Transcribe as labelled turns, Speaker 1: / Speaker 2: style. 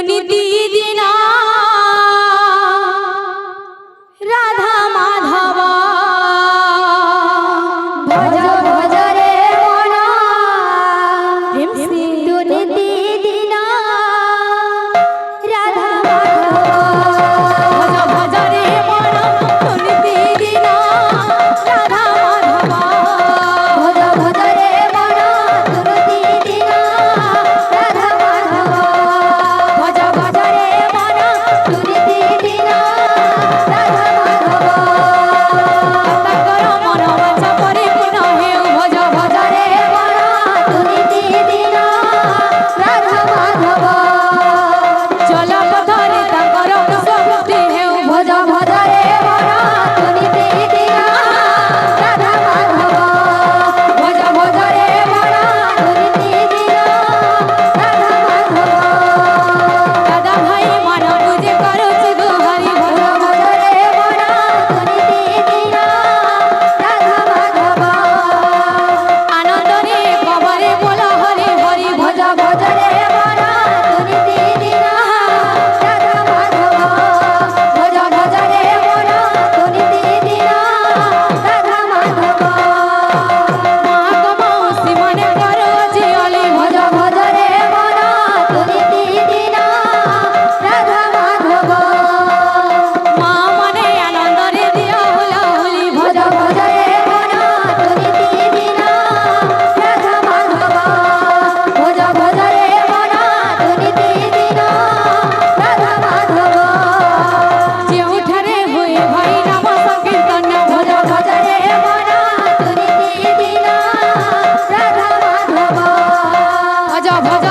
Speaker 1: নিতিদিনা রাধা মাধব ভজ ভজ রে মন প্রেম সিন্ধু নিতিদিনা রাধা মাধব ভজ ভজ রে মন নিতিদিনা রাধা মাধব ভজ ভজ রে মন নিতিদিনা রাধা মাধব ভজ ভজ রে মন নিতিদিনা রাধা মাধব তাকর মন বাঞ্ছা পরিপূর্ণ হেউ ভজ ভজ রে মন নিতিদিনা রাধা মাধব চল পথরে তাকর সৃষ্টি হেউ ভজ ভজ রে মন নিতিদিনা রাধা মাধব ভজ ভজ রে মন নিতিদিনা রাধা মাধব দাদা ভাই মন বুঝে করুছি গুহারি ভজ ভজ রে মন নিতিদিনা রাধা মাধব আনন্দরে কবরে বল হরি হরি ভজ ভজ রে মন নিতিদিনা রাধা মাধব ভজ ভজ রে মন নিতিদিনা রাধা মাধব মহাকমৌসি মনে করুছি অলি ভজ ভজ রে মন নিতিদিনা রাধা মাধব মা মনে আনন্দরে দিও হুলহুলি ভজ ভজ রে মন নিতিদিনা রাধা মাধব ভজ ভজ রে মন নিতিদিনা রাধা মাধব ଯେଉଁଠାରେ ହୁଏ ଭାଇ ନାମ ସଂକୀର୍ତ୍ତନ ଭଜ ଭଜ ରେ ମନ ନିତିଦିନା ରାଧା ମାଧବ ଭଜ ଭଜ